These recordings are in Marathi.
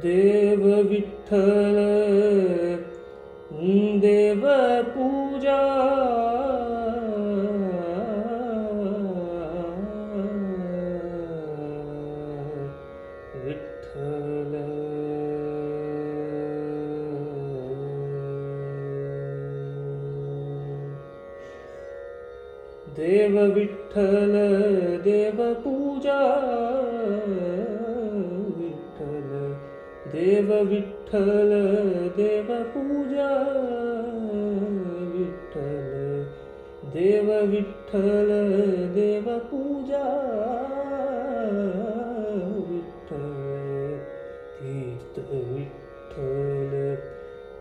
देव विठ्ठल देव पूजा विठ्ठल देव विठ्ठल देव पूजा देव विठ्ठल देव पूजा विठ्ठल देव विठ्ठल देव पूजा विठ्ठल तीर्थ विठ्ठल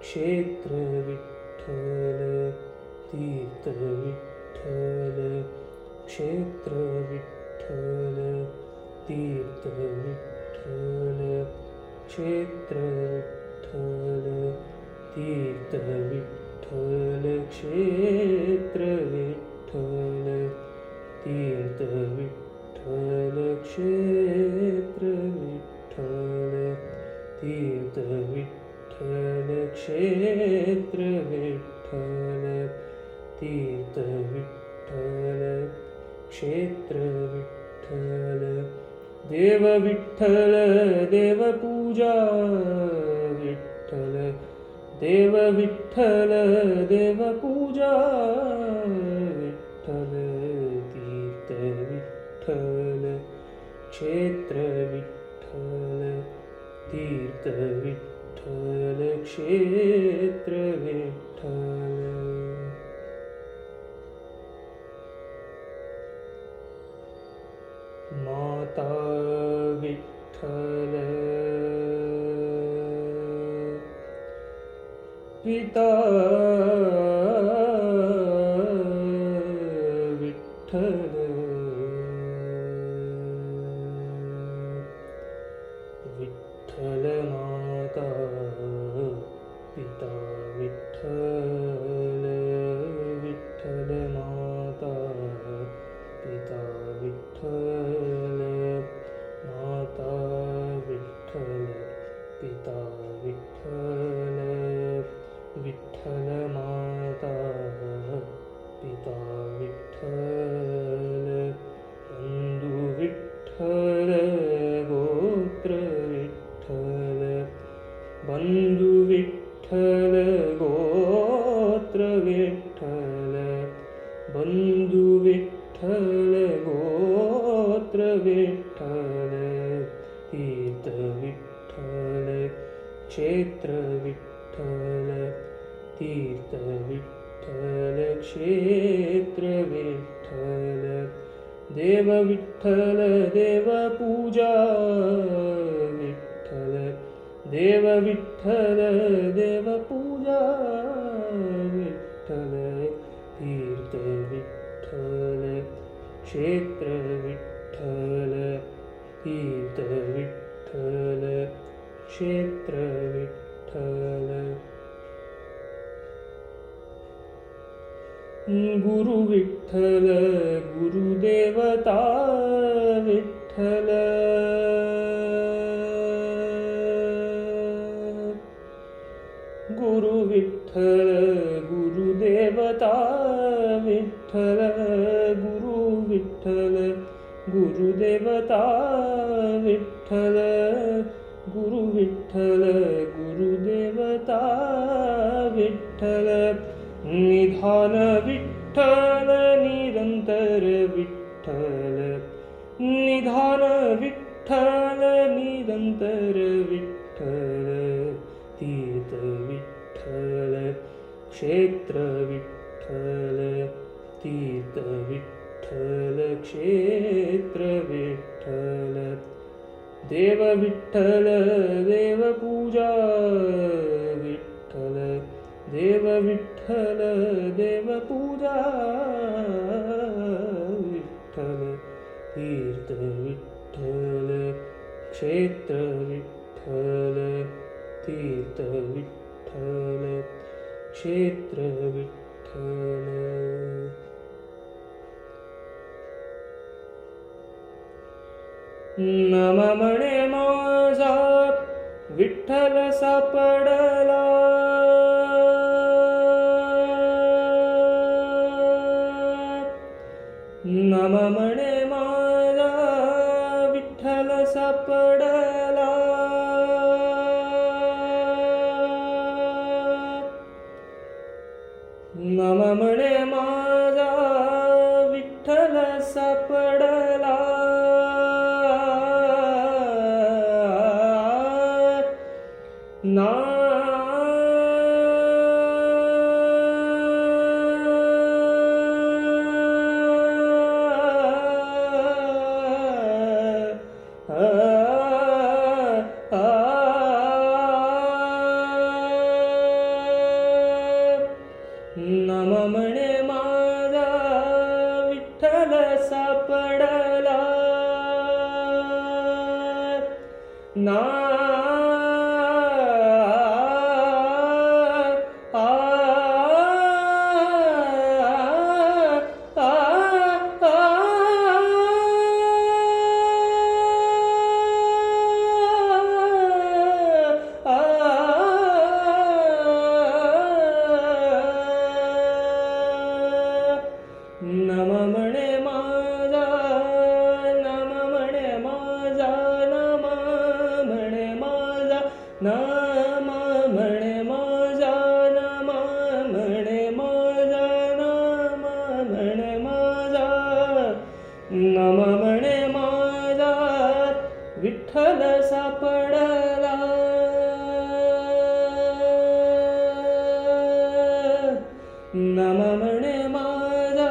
क्षेत्र विठ्ठल तीर्थ विठ्ठल क्षेत्र विठ्ठल तीर्थ विठ्ठल क्षेत्र विठ्ठल तीर्थ विठ्ठल क्षेत्र विठ्ठल तीर्थ विठ्ठल क्षेत्र विठ्ठल तीर्थ विठ्ठल क्षेत्र विठ्ठल तीर्थ विठ्ठल क्षेत्र विठ्ठल देव विठ्ठल देव पूजा विठ्ठल देव विठ्ठल देव पूजा विठ्ठल तीर्थ विठ्ठल क्षेत्र विठ्ठल तीर्थ विठ्ठल क्षेत्र विठ्ठल माता विठ्ठल पिता विठ्ठल विठ्ठल माता पिता विठ्ठल विठ्ठल माता पिता विठ्ठल माता विठ्ठल पिता विठ्ठल विठ्ठल माता पिता विठ्ठल बंधू विठ्ठल गोत्र विठ्ठल बंधू विठ्ठल गोत्र विठ्ठल बंधू विठ्ठल गोत्र विठ्ठल तीर्थ विठ्ठल क्षेत्र विठ्ठल तीर्थ विठ्ठल क्षेत्र विठ्ठल देव विठ्ठल देव पूजा विठ्ठल देव विठ्ठल देव पूजा विठ्ठल तीर्थ विठ्ठल क्षेत्र विठ्ठल तीर्थ विठ्ठल क्षेत्र विठ्ठल गुरु विठ्ठल गुरुदेवता विठ्ठल गुरु विठ्ठल गुरुदेवता विठ्ठल गुरु विठ्ठल गुरुदेवता विठ्ठल गुरु विठ्ठल गुरुदेवता विठ्ठल निधान विठ्ठल निरंतर विठ्ठल निधान विठ्ठल निरंतर विठ्ठल तीर्थ विठ्ठल क्षेत्र विठ्ठल तीर्थ विठ्ठल विठ्ठल क्षेत्र विठ्ठल देव विठ्ठल देवपूजा विठ्ठल देव विठ्ठल देवपूजा विठ्ठल तीर्थ विठ्ठल क्षेत्र विठ्ठल तीर्थ विठ्ठल क्षेत्र विठ्ठल नम म्हणे माझा विठ्ठल सापडला नम म्हणे माझा विठ्ठल सापडला नम म्हणे माझा विठ्ठल सापडला ना नम म्हणे माझा विठ्ठल सापडला ना नम म्हणे माझा नम म्हणे माझा नम म्हणे माझा नम म्हणे माझा नम म्हणे माझा नम म्हणे माझा नम म्हणे माझा विठ्ठल सापडला नम म्हणे माझा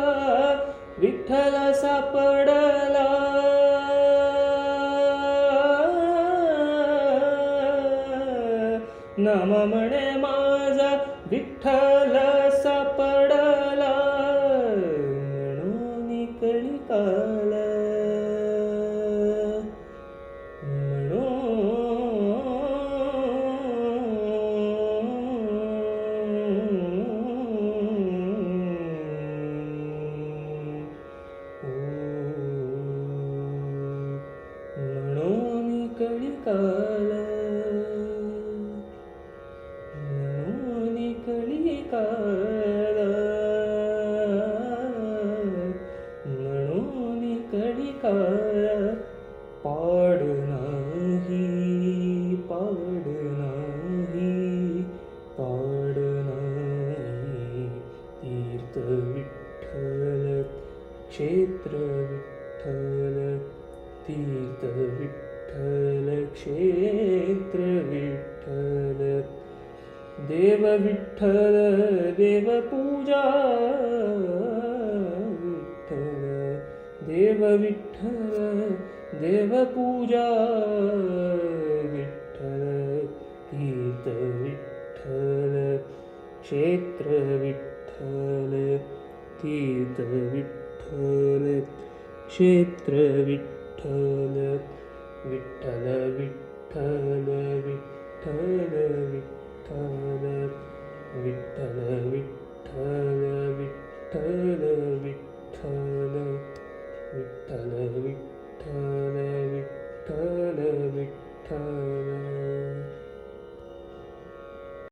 विठ्ठल सापडला नम म्हणे माझा विठ्ठल सापडला म्हणून कळी काल कलिकाल म्हणून कलिकाल म्हणून कलिकाल पाड नाही पाड नाही पाड नाही तीर्थ विठ्ठल क्षेत्र विठ्ठल तीर्थ विठ्ठल क्षेत्र विठ्ठल देव विठ्ठल देवपूजा विठ्ठल देव विठ्ठल देवपूजा विठ्ठल तीर्थ विठ्ठल क्षेत्र विठ्ठल तीर्थ विठ्ठल क्षेत्र विठ्ठल विठ्ठल विठ्ठल विठ्ठल विठ्ठल विठ्ठल विठ्ठल विठ्ठल विठ्ठल विठ्ठल विठ्ठल विठ्ठल विठ्ठल